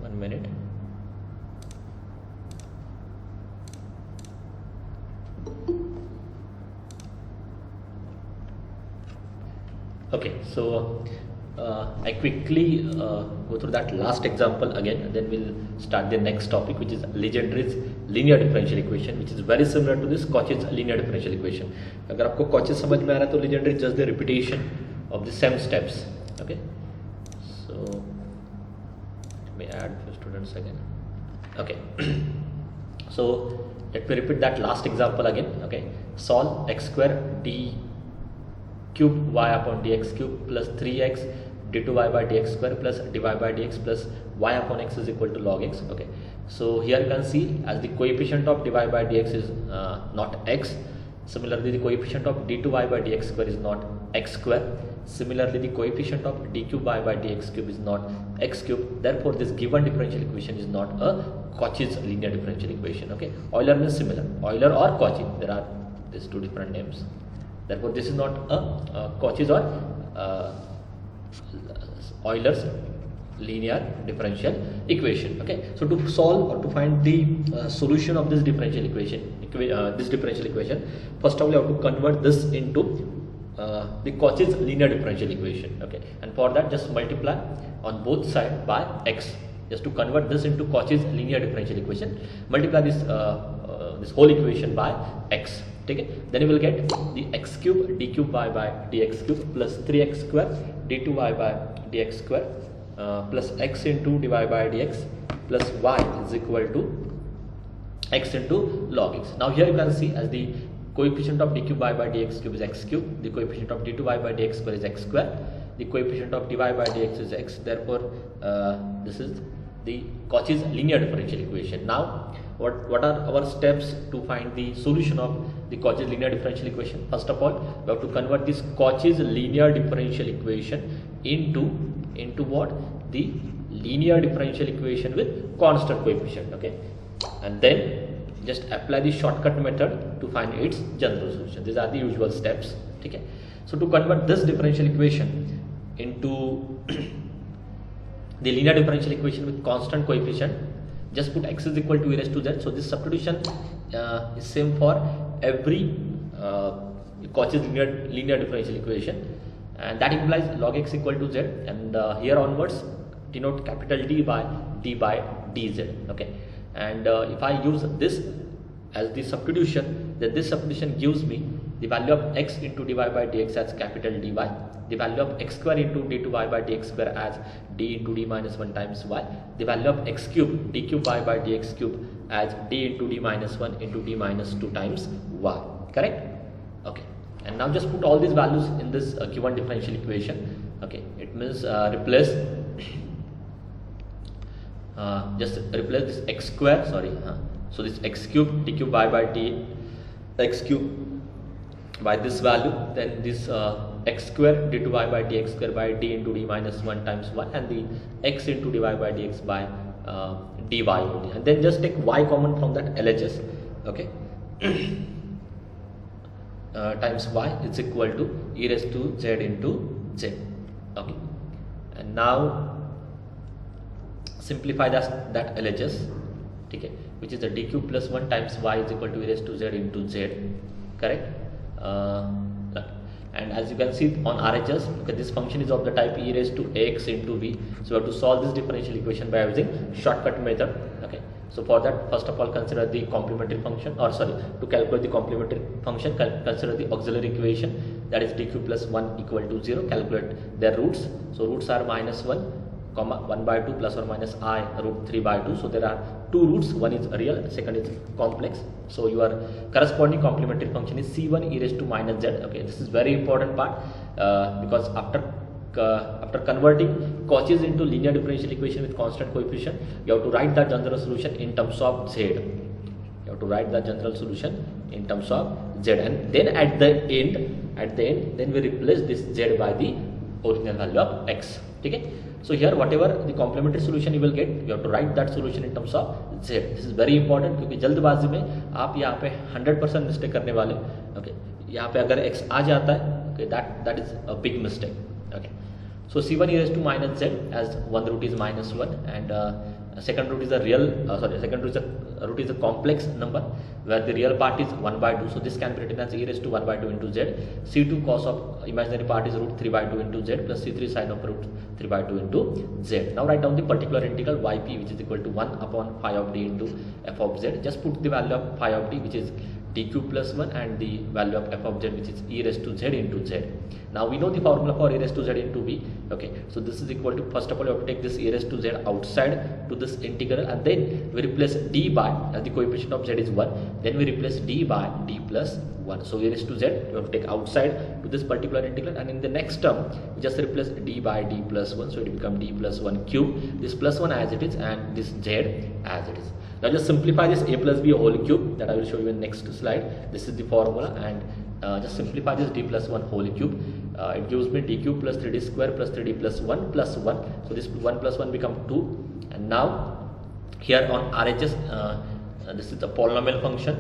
1 minute. Okay, so I quickly go through that last example again, and then we'll start the next topic, which is Legendre's linear differential equation, which is very similar to this Cauchy's linear differential equation. अगर आपको Cauchy समझ में आ रहा है तो Legendre is just the repetition of the same steps. Okay, so let me add few students again. Okay, so let me repeat that last example again. Okay, solve x square d cube y upon dx cube plus 3x d2y by dx square plus dy by dx plus y upon x is equal to log x. Okay, so here you can see as the coefficient of dy by dx is not x. Similarly, the coefficient of d2y by dx square is not x square. Similarly, the coefficient of d cube y by dx cube is not x cube. Therefore, this given differential equation is not a Cauchy's linear differential equation. Okay, Euler means similar. Euler or Cauchy, there are these two different names. Therefore, this is not a Cauchy's or Euler's linear differential equation. Okay, so to solve or to find the solution of this differential equation, first of all you have to convert this into the Cauchy's linear differential equation. Okay, and for that just multiply on both sides by x. Just to convert this into Cauchy's linear differential equation, multiply this this whole equation by x. Okay, then you will get the x cube d cube y by dx cube plus 3x square d2y by dx square plus x into dy by dx plus y is equal to x into log x. Now here you can see as the coefficient of d cube y by dx cube is x cube, the coefficient of d2y by dx square is x square, the coefficient of dy by dx is x. Therefore, this is the Cauchy's linear differential equation. Now, what are our steps to find the solution of the Cauchy's linear differential equation? First of all, we have to convert this Cauchy's linear differential equation into what? The linear differential equation with constant coefficient. Okay, and then just apply the shortcut method to find its general solution. These are the usual steps. Okay, so to convert this differential equation into the linear differential equation with constant coefficient, just put x is equal to e raised to z. So this substitution is same for every Cauchy's linear differential equation, and that implies log x equal to z, and here onwards denote capital D by dz. Okay, and if I use this as the substitution, then this substitution gives me the value of x into dy by dx as capital dy, the value of x square into d2y by dx square as d into d minus 1 times y, the value of x cube d cube y by dx cube as d into d minus 1 into d minus 2 times y. Correct? Okay, and now just put all these values in this given differential equation. Okay, it means replace just replace this x square, so this x cube d cube y by d x cube by this value, then this x square d2y by dx square by d into d minus 1 times y, and the x into dy by dx by dy only, and then just take y common from that LHS. Okay, times y is equal to e raised to z into z. Okay, and now simplify that LHS, okay, which is the d cube plus 1 times y is equal to e raised to z into z. Correct? And as you can see on RHS, okay, this function is of the type e raised to ax into v. So we have to solve this differential equation by using shortcut method. Okay, so for that, first of all, consider the complementary function, or sorry, to calculate the complementary function, consider the auxiliary equation, that is d cube plus 1 equal to 0. Calculate their roots. So roots are minus 1, comma 1 by 2 plus or minus I root 3 by 2. So there are two roots, one is real, second is complex. So your corresponding complementary function is c1 e raised to minus z. Okay, this is very important part because after converting Cauchy's into linear differential equation with constant coefficient, you have to write the general solution in terms of z. You have to write the general solution in terms of z, and then at the end, then we replace this z by the original value of x. Okay, so here whatever the complementary solution you will get, you have to write that solution in terms of z. This is very important क्योंकि जल्दबाजी में आप यहाँ पे 100% mistake करने वाले. Okay, यहाँ पे अगर x आ जाता है Okay, that is a big mistake. Okay, so c1 e raised to minus z, as one root is minus 1 and second root is a real second root is a complex number where the real part is 1 by 2, so this can be written as e raised to 1 by 2 into z. c2 cos of imaginary part is root 3 by 2 into z plus c3 sin of root 3 by 2 into z. Now write down the particular integral yp, which is equal to 1 upon phi of d into f of z. Just put the value of phi of d, which is dq plus 1, and the value of f of z, which is e raised to z into z. Now we know the formula for e raised to z into v. Okay, so this is equal to, first of all you have to take this e raised to z outside to this integral, and then we replace d by, as the coefficient of z is 1, then we replace d by d plus 1. So e raised to z you have to take outside to this particular integral, and in the next term we just replace d by d plus 1, so it becomes d plus 1 cube, this plus 1 as it is and this z as it is. Now just simplify this a plus b whole cube, that I will show you in next slide. This is the formula, and just simplify this d plus 1 whole cube. It gives me d cube plus 3d square plus 3d plus 1 plus 1. So this 1 plus 1 become 2, and now here on RHS this is the polynomial function,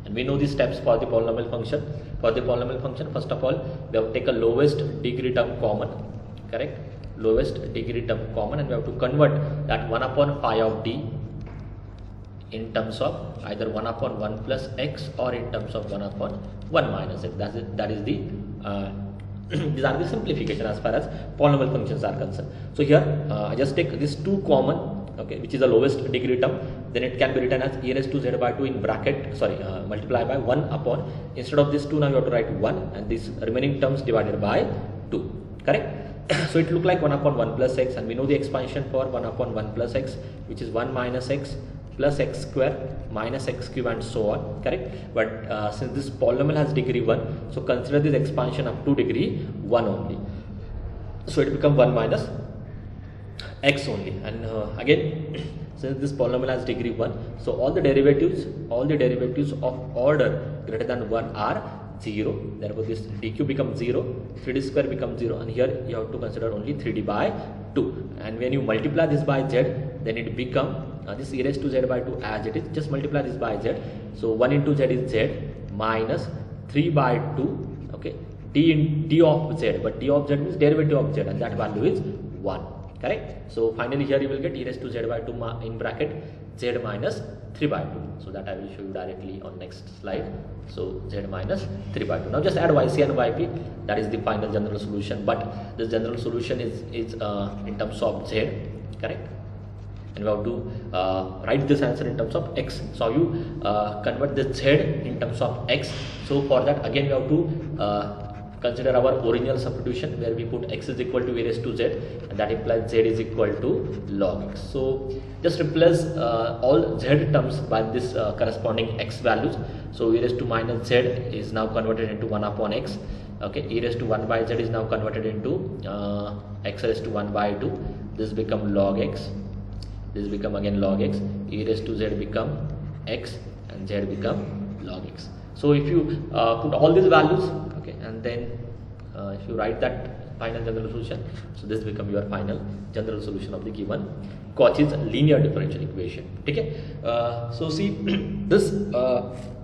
and we know the steps for the polynomial function. For the polynomial function, first of all we have to take a lowest degree term common, correct? Lowest degree term common, and we have to convert that 1 upon phi of d in terms of either 1 upon 1 plus x or in terms of 1 upon 1 minus x. That is the these are the simplification as far as polynomial functions are concerned. So here I just take this 2 common, okay, which is the lowest degree term, then it can be written as e raised to z by 2 in bracket, multiply by 1 upon, instead of this 2 now you have to write 1, and these remaining terms divided by 2, correct? So it look like 1 upon 1 plus x, and we know the expansion for 1 upon 1 plus x, which is 1 minus x plus x square minus x cube and so on, correct? But since this polynomial has degree 1, so consider this expansion up to degree 1 only, so it becomes 1 minus x only. And again, since this polynomial has degree 1, so all the derivatives of order greater than 1 are 0, therefore this dq becomes 0, 3d square becomes 0, and here you have to consider only 3d by 2, and when you multiply this by z, then it become this e raised to z by 2 as it is, just multiply this by z, so 1 into z is z minus 3 by 2, okay, d of z, but d of z means derivative of z, and that value is 1, correct? So finally here you will get e raised to z by 2 in bracket z minus 3 by 2, so that I will show you directly on next slide. So z minus 3 by 2. Now just add yc and yp, that is the final general solution, but this general solution is in terms of z, correct? And we have to write this answer in terms of x. So you convert the z in terms of x. So for that again we have to consider our original substitution, where we put x is equal to e raised to z, and that implies z is equal to log x. So just replace all z terms by this corresponding x values. So e raised to minus z is now converted into 1 upon x, okay, e raised to 1 by z is now converted into x raised to 1 by 2, this become log x, this become again log x, e raised to z become x, and z become log x. So if you put all these values, okay, and then if you write that final general solution, so this become your final general solution of the given Cauchy's linear differential equation. Okay, so see this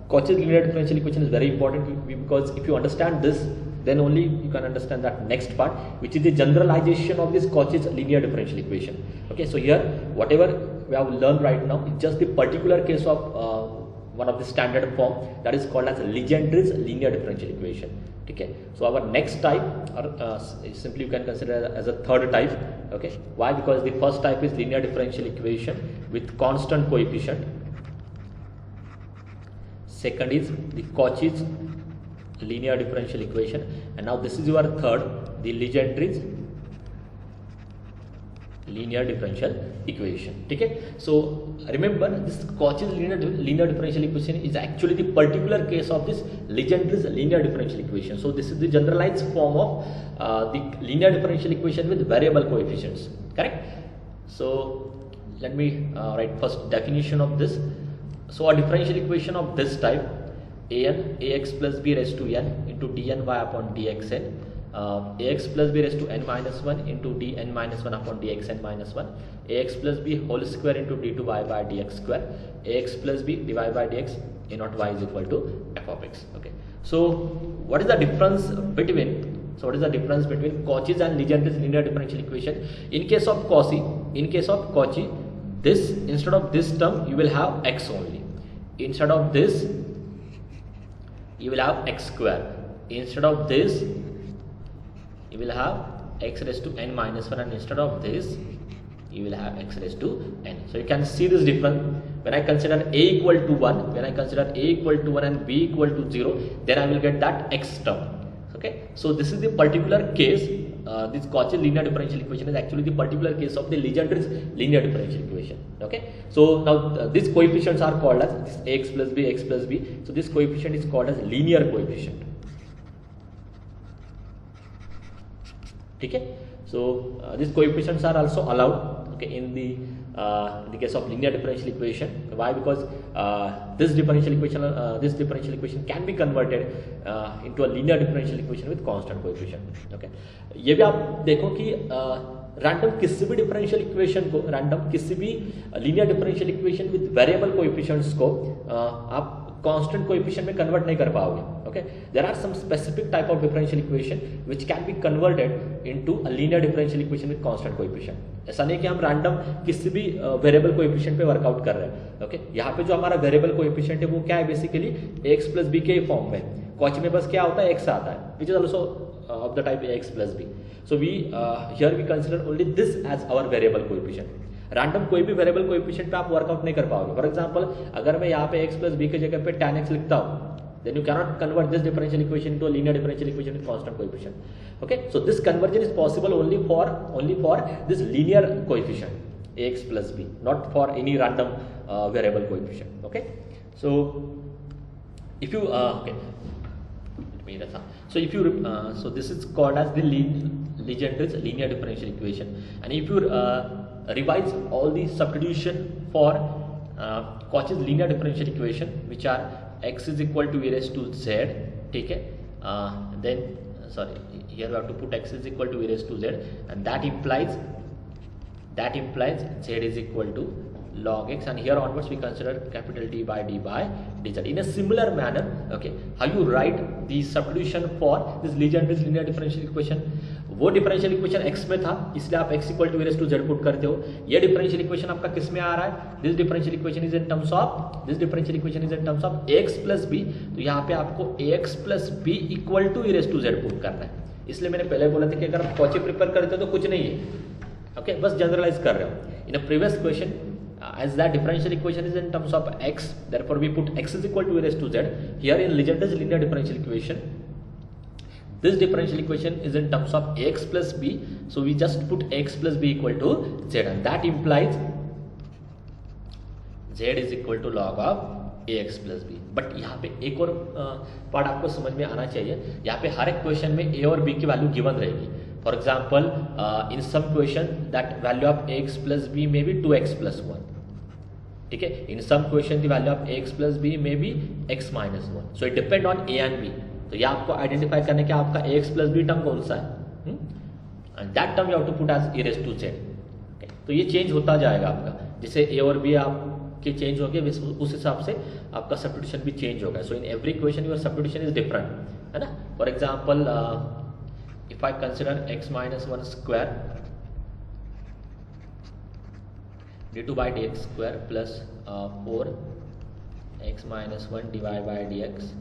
Cauchy's linear differential equation is very important, because if you understand this, then only you can understand that next part, which is the generalization of this Cauchy's linear differential equation. Okay, so here whatever we have learned right now is just the particular case of one of the standard form, that is called as Legendre's linear differential equation. Okay, so our next type, or simply you can consider as a third type. Okay, why? Because the first type is linear differential equation with constant coefficient. Second is the Cauchy's linear differential equation, and now this is your third, the Legendre's linear differential equation. Okay, so remember this Cauchy's linear differential equation is actually the particular case of this Legendre's linear differential equation. So this is the generalized form of the linear differential equation with variable coefficients, correct? So let me write first definition of this. So a differential equation of this type, an ax plus b raised to n into dny upon dxn, ax plus b raised to n minus 1 into dn minus 1 upon dxn minus 1, ax plus b whole square into d2y by dx square, ax plus b dy by dx a naught y is equal to f of x. Okay, so what is the difference between Cauchy's and Legendre's linear differential equation? In case of Cauchy, this instead of this term you will have x only. Instead of this you will have x square. Instead of this you will have x raised to n minus 1, and instead of this you will have x raised to n. So you can see this difference. When I consider a equal to 1, and b equal to 0, then I will get that x term. Okay, so this is the particular case. This Cauchy linear differential equation is actually the particular case of the Legendre's linear differential equation. Okay, so now these coefficients are called as ax plus b, x plus b. So this coefficient is called as linear coefficient. Okay, so these coefficients are also allowed, okay, in the case of linear differential equation. Why? Because this differential equation can be converted into a linear differential equation with constant coefficient. Okay, ये भी आप देखो कि random किसी भी differential equation को, linear differential equation with variable coefficients को आप कांस्टेंट कोएफिशिएंट में कन्वर्ट नहीं कर पाओगे. Okay, there are some specific type of differential equation which can be converted into a linear differential equation with constant coefficient. ऐसा नहीं कि हम रैंडम किसी भी वेरिएबल कोएफिशिएंट पे वर्कआउट कर रहे हैं. ओके, यहाँ पे जो हमारा वेरिएबल कोएफिशिएंट है वो क्या है? बेसिकली x प्लस बी के फॉर्म में. कॉची में बस क्या होता है? x आता है, which is also of the type x plus b. So we here we consider only this as our variable coefficient. Random कोई भी वेरिएबल कोएफिशिएंट पे आप वर्कआउट नहीं कर पाओगे. फॉर एग्जांपल, अगर मैं यहाँ पे x प्लस बी की जगह पे tan x लिखता हूँ, then you cannot convert this differential equation into a linear differential equation with constant coefficient. Okay, so this conversion is possible only for this linear coefficient ax plus b, not for any random variable coefficient. Okay, so if you so this is called as the Legendre's linear differential equation. And if you revise all the substitution for Cauchy's linear differential equation, which are x is equal to e raised to z, ठीक है, then here we have to put x is equal to e raised to z, and that implies z is equal to log x, and here onwards we consider capital D by dz. In a similar manner, okay, how you write the substitution for this Legendre's linear differential equation? वो differential equation x में था, इसलिए आप x equal to e raised to z put करते हो. ये differential equation आपका किस में आ रहा है? This differential equation is in terms of x plus b. तो यहाँ पे आपको ax plus b equal to e raised to z put करना है. इसलिए मैंने पहले बोला था कि अगर आप कॉची प्रिपेयर करते हो तो कुछ नहीं है. ओके, बस जनरलाइज कर रहे हो. In a previous question, as that differential equation is in terms of x, therefore we put x is equal to e raised to z. Here in Legendre's linear differential equation, this differential equation is in terms of ax plus b, so we just put x plus b equal to z, and that implies z is equal to log of ax plus b. But यहाँ पे एक और part आपको समझ में आना चाहिए. यहाँ पे हर एक क्वेश्चन में a और b की वैल्यू गिवन रहेगी. For example, in some question that value of ax plus b may be 2x plus 1. ठीक है, in some question the value of ax plus b may be x minus 1. So it depend on a and b. तो ये आपको identify करने के आपका ax plus b term कौन सा है, and that term you have to put as e raised to z. तो ये चेंज होता जाएगा आपका, जैसे a और b आपके चेंज हो गए उस हिसाब से आपका सब्स्टिट्यूशन भी चेंज होगा. So in every question your substitution is different, है ना. For example, if I consider x minus 1 square d2 by dx square plus 4 x minus 1 divided by dx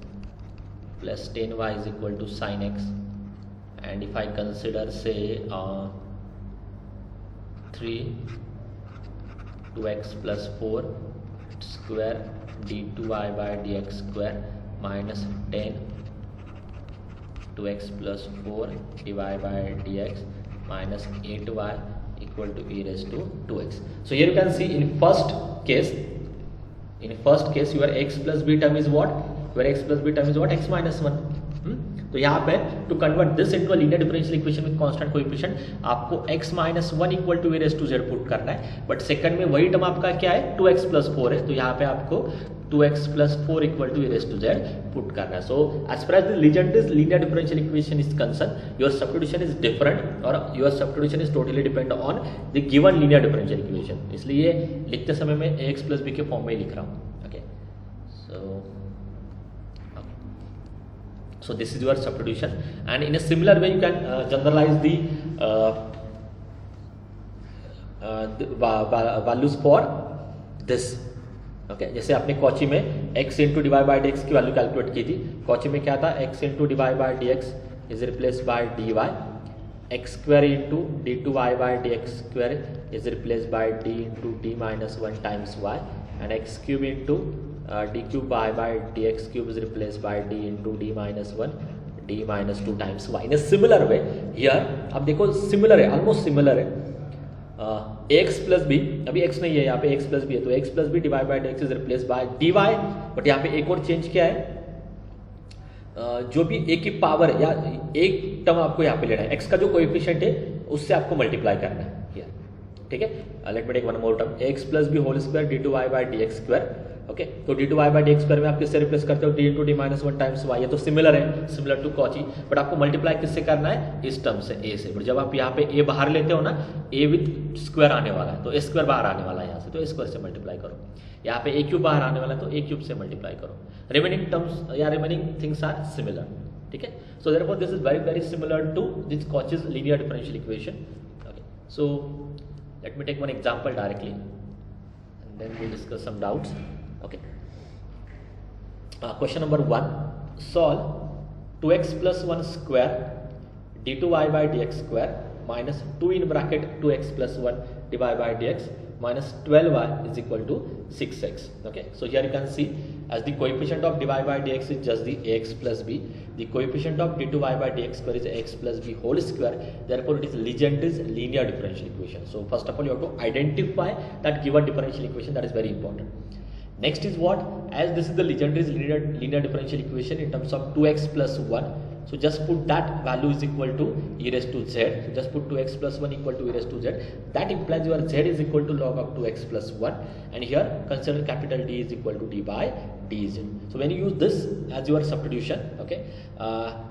plus 10y is equal to sin x, and if I consider say 3 2x plus 4 square d2y by dx square minus 10 2x plus 4 divided by dx minus 8y equal to e raised to 2x. So here you can see in first case your x plus b term is what? X minus 1. तो यहाँ पे to convert this into a linear differential equation with constant coefficient आपको x minus 1 equal to e raised to z put करना है. But second में वही term आपका क्या है? 2x plus 4 है, तो यहाँ पे आपको 2x plus 4 equal to e raised to z put करना है. So as far as the Legendre's linear differential equation is concerned, your substitution is different और your substitution is totally depend on the given linear differential equation. इसलिए लिखते समय मैं ax plus b के form में ही लिख रहा हूँ. Okay, so So this is your substitution, and in a similar way you can generalize the values for this. Okay जैसे आपने कॉची में x into divide by d x की value calculate की थी. कॉची में क्या था, x into divide by d x is replace by d y, x square into d two y by d x square is replace by d into d minus one times y, and x cube into d cube y by d x cube is replace by d into d minus one d minus two times y. In a similar way here अब देखो similar है, almost similar है. X plus b, अभी x नहीं है यहाँ पे, x plus b है, तो x plus b divide by d x is replace by d y. But यहाँ पे एक और चेंज क्या है, जो भी ए की पावर या एक टर्म आपको यहाँ पे लेना है, एक्स का जो कोएफिशिएंट है उससे आपको मल्टीप्लाई करना है here. ठीक है, let me take one more term, x plus b whole square d two y by d x square. Okay, तो d two y by d x square में आप किससे रिप्लेस करते हो, d into d minus one times y. ये तो similar है, similar to Cauchy, but आपको मल्टीप्लाई किससे करना है, इस टर्म से, ए से. बट जब आप यहाँ पे ए बाहर लेते हो ना, ए विद स्क्वायर आने वाला है, तो ए स्क्वायर बाहर आने वाला है यहाँ से, तो ए स्क्वायर से मल्टीप्लाई करो. यहाँ पे ए क्यूब बाहर आने वाला है, तो ए क्यूब से मल्टीप्लाई करो. रिमेनिंग टर्म्स या रिमेनिंग थिंग्स आर सिमिलर. ठीक है, so therefore this is very very similar to this Cauchy's linear differential equation. Okay, so let me take one example directly and then we discuss some doubts. Okay, question number 1, solve 2x plus 1 square d2y by dx square minus 2 in bracket 2x plus 1 divided by dx minus 12y is equal to 6x. Okay, so here you can see as the coefficient of dy by dx is just the ax plus b, the coefficient of d2y by dx square is x plus b whole square, therefore it is Legendre's linear differential equation. So first of all you have to identify that given differential equation, that is very important. Next is what, as this is the Legendre's linear differential equation in terms of 2x plus 1, so just put that value is equal to e raised to z. So just put 2x plus 1 equal to e raised to z. That implies your z is equal to log of 2x plus 1, and here consider capital D is equal to d by dz. So when you use this as your substitution, okay,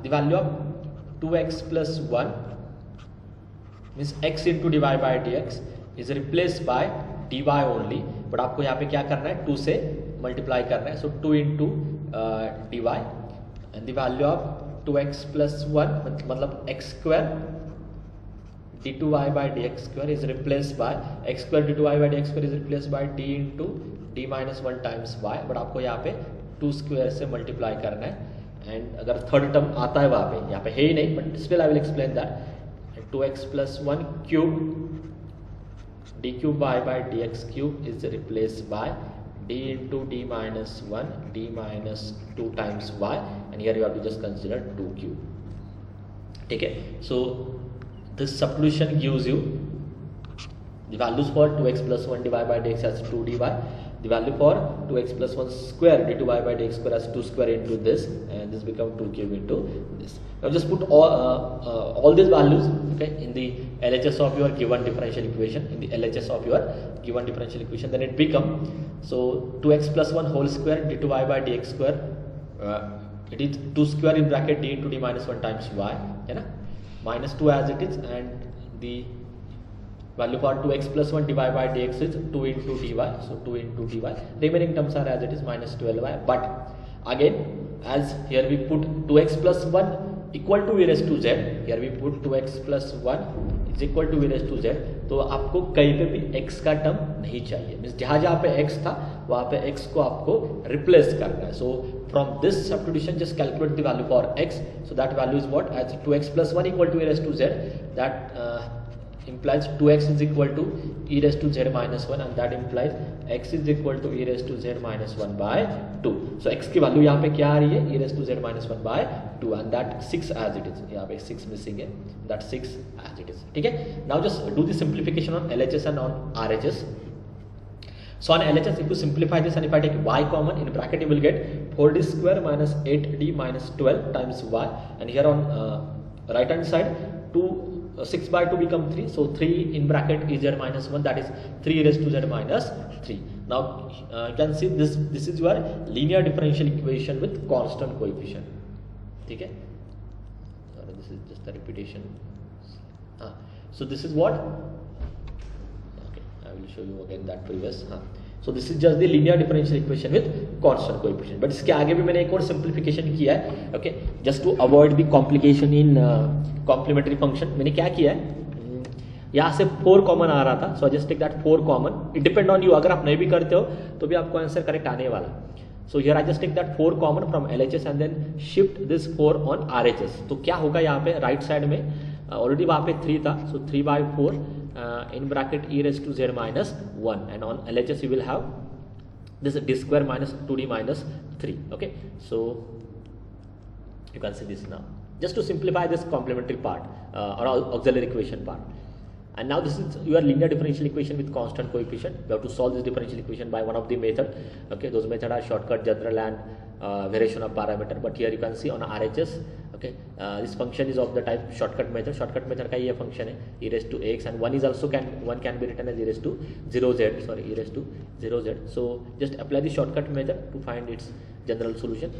the value of 2x plus 1 means x into dy by dx is replaced by dy only, but आपको यहाँ पे क्या करना है, 2 से multiply करना है. So 2 into d y and the value of 2x plus 1 मतलब x square d two y by d x square is replace by x square d two y by d x square is replace by d into d minus one times y. But आपको यहाँ पे 2 square से multiply करना है, and अगर third term आता है वहाँ पे, यहाँ पे है ही नहीं, but still I will explain that. 2x plus 1 cube d cube y by dx cube is replaced by d into d minus 1 d minus 2 times y, and here you have to just consider 2 cube. ठीक है, so this substitution gives you the values for 2x plus 1 divided by dx as 2 dy, the value for 2x plus 1 square d to y by dx square as 2 square into this, and this become 2 cube into this. Now just put all these values, okay, in the LHS of your given differential equation, in the LHS of your given differential equation, then it become, so 2x plus 1 whole square d to y by dx square, it is 2 square in bracket d into d minus 1 times y, है ना, minus 2 as it is, and the value for 2x plus 1 divided by dx is 2 into dy, so 2 into dy, remaining terms are as it is minus 12y. But again, as here we put 2x plus 1 equal to e raised to z, here we put 2x plus 1 is equal to e raised to z, तो आपको कहीं पे भी x का term नहीं चाहिए, means जहाँ जहाँ पे x था वहाँ पे x को आपको रिप्लेस करना है. So from this substitution just calculate the value for x, so that value is what, as 2x plus 1 equal to e raised to z, that implies 2x is equal to e raised to z minus 1, and that implies x is equal to e raised to z minus 1 by 2. So x की value यहाँ पे क्या आ रही है, e raised to z minus 1 by 2, and that 6 as it is. यहाँ पे 6 missing है, that 6 as it is. ठीक है, now just do the simplification on LHS and on RHS. So on LHS, if you simplify this and if I take y common, in bracket you will get 4d square minus 8d minus 12 times y, and here on right hand side 6 by 2 become 3, so 3 in bracket e z minus 1, that is 3 raised to z minus 3. Now you can see this is your linear differential equation with constant coefficient. ठीक है, this is just a repetition. So this is what, okay, I will show you again that previous. So this is just the linear differential equation with constant coefficient. But इसके आगे भी मैंने एक और simplification किया है. Okay, just to avoid the complication in complementary function. मैंने क्या किया है, यहाँ से 4 कॉमन आ रहा था, so just take that 4 common. It depend on you, अगर आप नहीं भी करते हो तो भी आपको आंसर करेक्ट आने वाला. So here I just take that 4 common from LHS and then shift this 4 on RHS. तो क्या होगा यहाँ पे राइट साइड में, ऑलरेडी वहाँ पे 3 था, सो 3/4 in bracket e raised to z minus 1, and on LHS you will have this d square minus 2d minus 3. Okay, so you can see this now, just to simplify this complementary part or auxiliary equation part. And now this is your linear differential equation with constant coefficient. You have to solve this differential equation by one of the method. Okay, those method are shortcut, general, and variation of parameter. But here you can see on RHS, okay, this function is of the type shortcut method. Shortcut method का ये function है e raised to x, and one is also one can be written as e raised to 0z. Sorry, e raised to 0z. So just apply the shortcut method to find its general solution.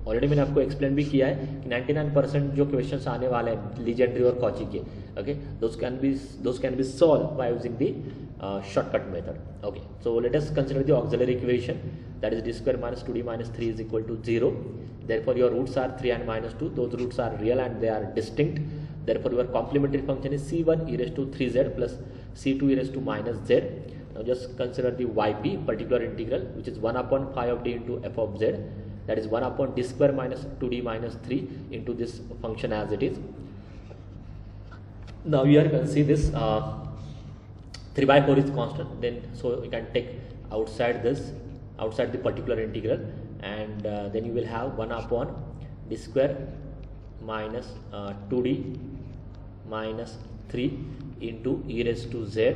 Already मैंने आपको explain भी किया है कि 99% जो questions आने वाले हैं लीजेंड्री और कॉची के, okay, those can be solve by using the shortcut method. Okay, so let us consider the auxiliary equation, that is d square minus 2d minus 3 is equal to 0. Therefore your roots are 3 and minus 2. Those roots are real and they are distinct. Therefore your complementary function is c1 e raised to 3z plus c2 e raised to minus z. Now just consider the yp, particular integral, which is 1 upon phi of d into f of z, that is 1 upon d square minus 2d minus 3 into this function as it is. Now here you can see this 3/4 is constant, then so you can take outside the particular integral, and then you will have 1 upon d square minus 2d minus 3 into e raised to z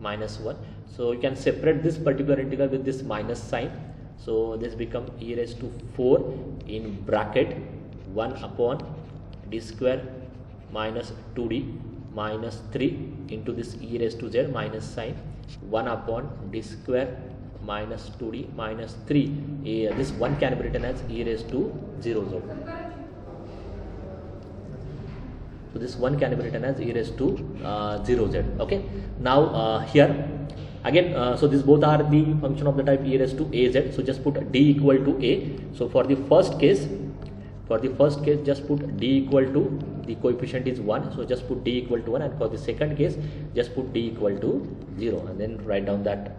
minus 1. So you can separate this particular integral with this minus sign. So this become e raised to 4 in bracket 1 upon d square minus 2d minus 3 into this e raised to z minus sign 1 upon d square minus 2d minus 3. This one can be written as e raised to 0z. So this one can be written as e raised to 0z. Okay, now here again, so these both are the function of the type e raised to az. So just put d equal to a. So for the first case just put d equal to, the coefficient is 1, so just put d equal to 1, and for the second case just put d equal to 0, and then write down that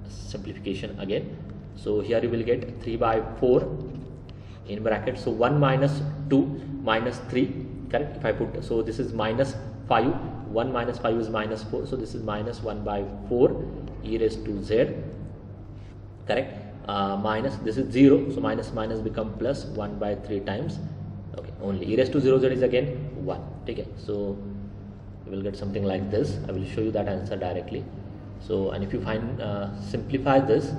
simplification again. So here you will get 3/4 in bracket, so 1 minus 2 minus 3, correct. If I put, so this is minus 5, 1 minus 5 is minus 4, so this is minus 1/4 e raised to z, correct. Minus, this is 0, so minus minus become plus 1/3 times, okay, only e raised to 0z is again 1. Okay, so you will get something like this. I will show you that answer directly. So, and if you find simplify this,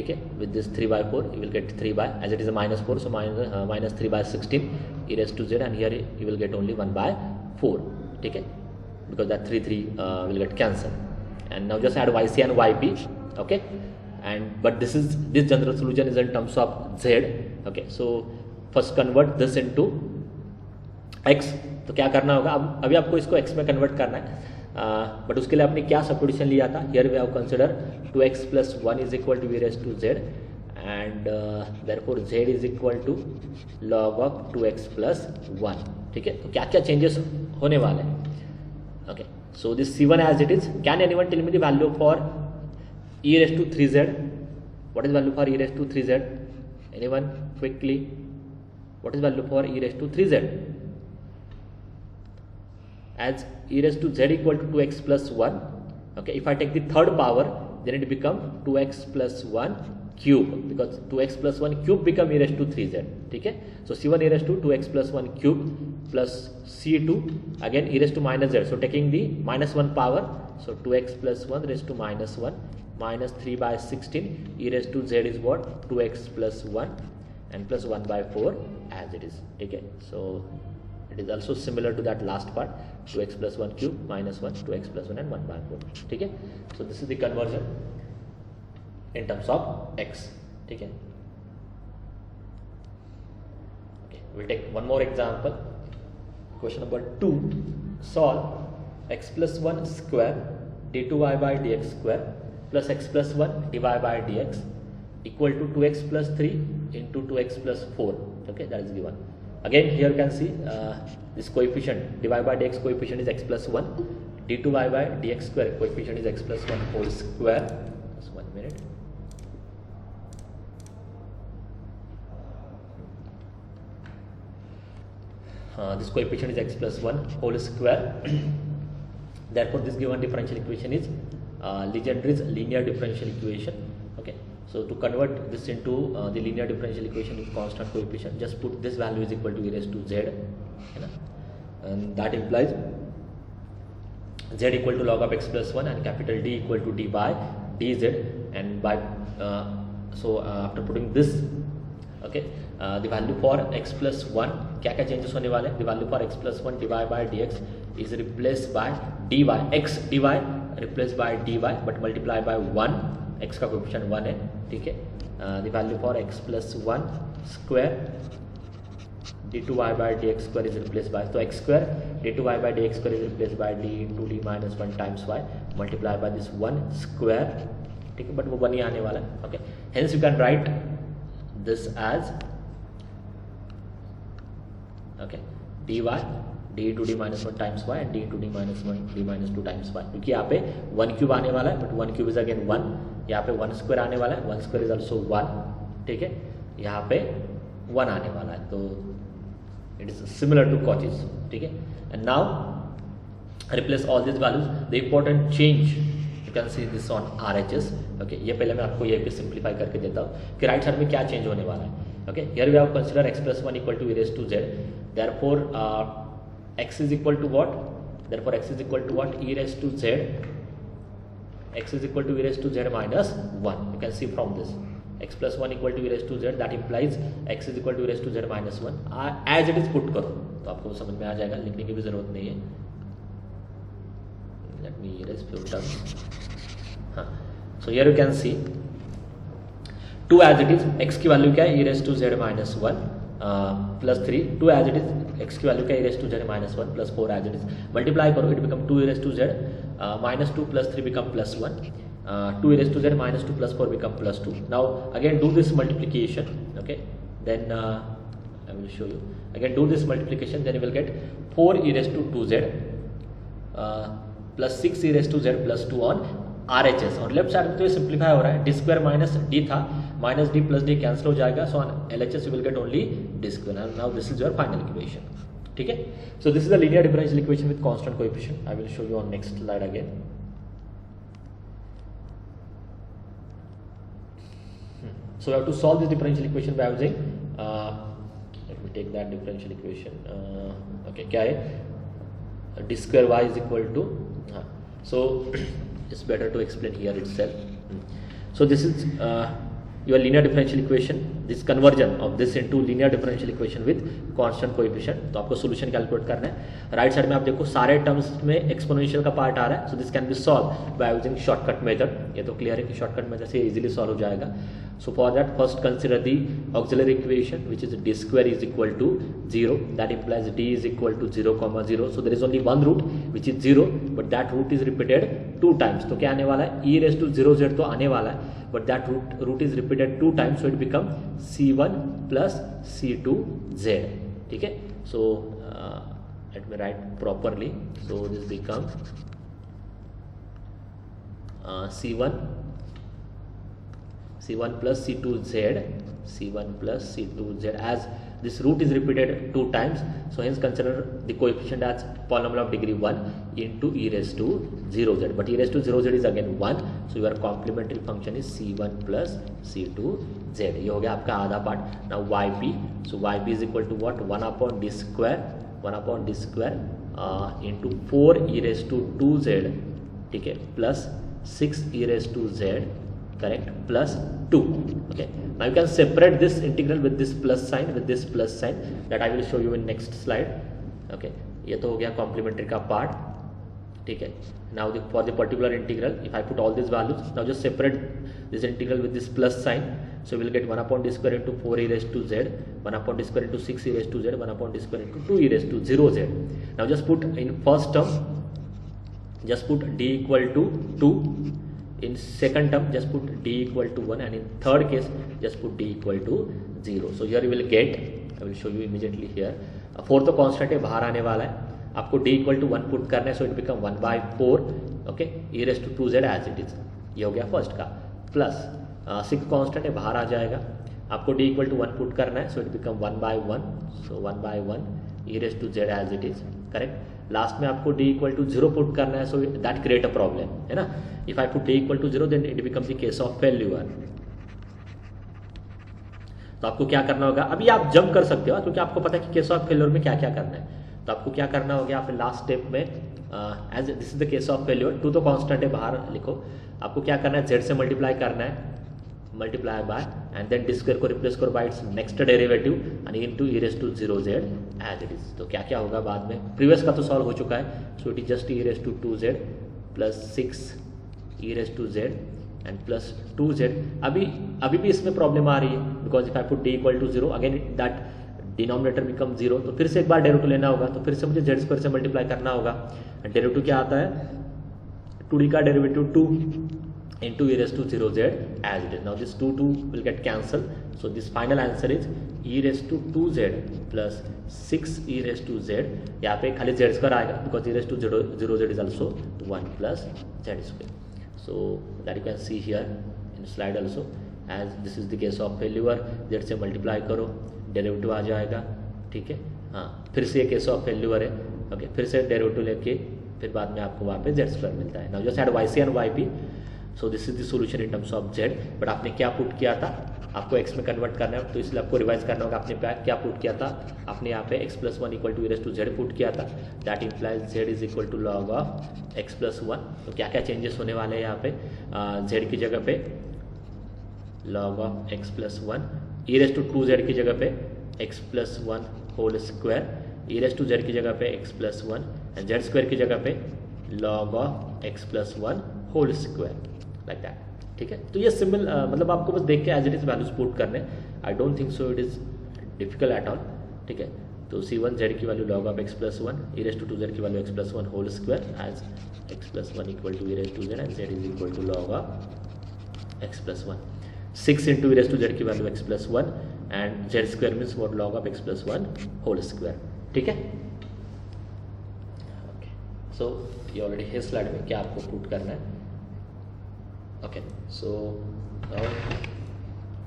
okay, with this 3/4 you will get 3 by, as it is a minus 4, so minus 3/16 e raised to z, and here you will get only 1/4, okay, because that 3 will get cancelled. And now just add yc and yp, okay, and but this general solution is in terms of z. Okay, so first convert this into x. तो क्या करना होगा, अब अभी आपको इसको x में convert करना है, बट उसके लिए आपने क्या सब्स्टिट्यूशन लिया था. Here we have consider 2x plus 1 is equal to e raised to z, and therefore z is equal to log of 2x plus 1. ठीक है, तो क्या क्या चेंजेस होने वाले हैं. Okay, so this c1 as it is. Can anyone tell me the value for e raised to 3z? What is value for e raised to 3z? Anyone quickly? What is value for e raised to 3z? As e raised to z equal to 2x plus 1. Okay, if I take the third power, then it become 2x plus 1 cube, because 2x plus 1 cube become e raised to 3z. ठीक है, so c1 e raised to 2x plus 1 cube plus c2 again e raised to minus z, so taking the minus 1 power, so 2x plus 1 raised to minus 1 minus 3/16 e raised to z is what, 2x plus 1 and plus 1/4 as it is. ठीक है, so it is also similar to that last part, 2x plus 1 cube minus 1, 2x plus 1 and 1/4. ठीक है, so this is the conversion in terms of x. ठीक है, okay, we'll take one more example. Question number 2, solve x plus 1 square d2y by dx square plus x plus 1 dy by dx equal to 2x plus 3 into 2x plus 4. Okay, that is given. Again here you can see this coefficient dy by dx coefficient is x plus 1, d2y by dx square coefficient is x plus 1 whole square. Just 1 minute. This coefficient is x plus 1 whole square. Therefore this given differential equation is Legendre's linear differential equation. Okay, so to convert this into the linear differential equation with constant coefficient, just put this value is equal to e raised to z, and that implies z equal to log of x plus 1 and capital D equal to d by dz, and by after putting this, okay, the value for x plus 1 क्या changes होने वाले, the value for x plus 1 dy by dx is replaced by dy, x dy replaced by dy but multiply by 1, x का coefficient 1 है, ठीक है. The value for x plus 1 square d2y by dx square is replaced by, so x square d2y by dx square is replaced by d into d minus 1 times y multiply by this 1 square, ठीक है, but वो 1 ही आने वाला है. Okay, hence you can write this as, okay, dy d into d minus 1 times y and d into d minus 1 d minus 2 times y, क्योंकि यहाँ पे 1 cube आने वाला है, but 1 क्यूब इज अगेन 1, यहाँ पे 1 स्क्वायर आने वाला है, 1 स्क्वायर इज ऑल्सो 1, ठीक है, यहाँ पे 1 आने वाला है, तो इट इज सिमिलर टू कॉचेस, ठीक है. And now replace all this values. The important change you can see this on RHS. Okay, ये पहले मैं आपको ये भी सिंप्लीफाई करके देता हूँ कि राइट साइड में क्या चेंज होने वाला है. Okay, here we have consider x plus 1 equal to e raised to z. Therefore x is equal to what? Therefore x is equal to what? E raised to z. X is equal to e raised to z minus 1. You can see from this x plus 1 equal to e raised to z, that implies x is equal to e raised to z minus 1. As it is put करो तो आपको समझ में आ जाएगा, लिखने की भी जरूरत नहीं है. Let me erase few terms. So here you can see 2 as it is, x की वैल्यू क्या है, e raised to z minus 1 plus 3, 2 as it is, x की वैल्यू क्या है, e raised to z minus 1 plus 4 as it is, multiply करो, it become 2 e raised to z minus 2 plus 3 become plus 1, 2 e raised to z minus 2 plus 4 become plus 2. Now again do this multiplication, okay, then I will show you. Again do this multiplication, then you will get 4 e raised to 2z plus 6 e raised to z plus 2 on RHS. और left side में तो ये simplify हो रहा है, D square minus D था, minus D plus D cancel हो जाएगा, so on LHS you will get only D square. Now this is your final equation, ठीक है. सो this is the linear differential equation with constant coefficient. I will show you on next slide again. So we have to solve this differential equation by using let me take that differential equation. Okay, क्या है, d square y is equal to so it's better to explain here itself. So this is your linear differential equation, this conversion of this into linear differential equation with constant coefficient. तो आपको solution calculate करना है. Right side में आप देखो सारे terms में exponential का पार्ट आ रहा है, so this can be solved by using shortcut method. ये तो क्लियर है कि शॉर्टकट मेथड से इजीली सॉल्व हो जाएगा. So for that first consider the auxiliary equation, which is d square is equal to 0. That implies d is equal to 0, 0. So there is only one root which is 0, but that root is repeated 2 times. तो क्या आने वाला है, e raised to 0z तो आने वाला है, but that root is repeated 2 times, so it become c1 plus c2z. ठीक है. So let me write properly. So this becomes c1 plus c2z, c1 plus c2z, as this root is repeated 2 times, so hence consider the coefficient as polynomial of degree 1 into e raised to 0z, but e raised to 0z is again 1, so your complementary function is c1 plus c2z. ये हो गया आपका आधा part. now yp, so yp is equal to what, 1 upon d square into 4 e raised to 2z, ठीक है, plus 6 e raised to z, correct, plus 2. Okay, now you can separate this integral with this plus sign, that I will show you in next slide. Okay, ये तो हो गया complementary का part, ठीक है. now for the particular integral, if I put all these values, now just separate this integral with this plus sign, so we will get 1 upon d square into 4 e raised to z, 1 upon d square into 6 e raised to z, 1 upon d square into 2 e raised to 0z. now just put in first term, just put d equal to 2, in second term just put d equal to 1 and in third case just put d equal to 0. So here you will get, I will show you immediately here, fourth constant है बाहर आने वाला है, आपको d equal to 1 put करना है, so it become 1/4 okay e raised to 2z as it is. ये हो गया फर्स्ट का, प्लस सिक्स कांस्टेंट है बाहर आ जाएगा, आपको d equal to 1 पुट करना है, so it become 1/1, so 1/1 e raised to z as it is, correct. Last में आपको d equal to 0 पुट करना है, so that create a problem, है ना. If I put d equal to 0 then it become the case of failure. तो आपको क्या करना होगा, अभी आप जंप कर सकते हो क्योंकि आपको पता है कि केस ऑफ फेल्यूर में क्या क्या करना है. तो आपको क्या करना होगा, आप लास्ट स्टेप में as this is the case of failure, 2 तो कांस्टेंट है बाहर लिखो, आपको क्या करना है, z से मल्टीप्लाई करना है, multiply by and then d square को रिप्लेस करो by its next derivative and into e raised to 0z as it is. तो क्या क्या होगा बाद में, प्रीवियस का तो सॉल्व हो चुका है, सो it is just e raised to 2z plus 6 e raised to z and plus 2z. अभी भी इसमें प्रॉब्लम आ रही है because if I put d equal to 0 again that denominator become 0, तो फिर से एक बार डेरिवेटिव लेना होगा, तो फिर से मुझे z स्क्वायर से मल्टीप्लाई करना होगा. डेरिवेटिव क्या आता है, 2d का derivative 2 into e raised to 0z as it is. Now this 2 will get cancelled, so this final answer is e raised to 2z plus 6 e raised to z. यहाँ पे खाली z square आएगा because e raised to 0z is also 1 plus z square. So that you can see here in slide also, as this is the case of failure, z से multiply करो, derivative आ जाएगा, ठीक है. हाँ, फिर से ये केस ऑफ फेल्यूर है, ओके, फिर से डेरिवेटिव लेके फिर बाद में आपको वहाँ पे z स्क्वायर मिलता है. Now just add yc and yp. So this is the solution in terms of z. But आपने क्या पुट किया था, आपको x में कन्वर्ट करना है, तो इसलिए आपको रिवाइज करना होगा. आपने क्या पुट किया था, आपने यहाँ पे x plus 1 equal to e raised to z put किया था, that implies z is equal to log of x plus 1. तो क्या क्या चेंजेस होने वाले हैं यहाँ पे, z की जगह पे log of x plus 1, e raised to 2z की जगह पे x plus 1 whole square, e raised to z की जगह पे x plus 1 and z square की जगह पे log of x plus 1 whole square, like that. ठीक है, तो ये सिंपल मतलब आपको बस देख के as it is values put करने. I don't think so it is difficult at all. ठीक है, तो c1 z की value log of x plus 1, e raised to 2z की value x plus 1 whole square as x plus 1 equal to e raised to z and z is equal to log of x plus 1. 6 into e raised to z की value x plus 1 and z square means what log of x plus 1 whole square. ठीक है, सो ये already है slide में क्या आपको put करना है. Okay, so now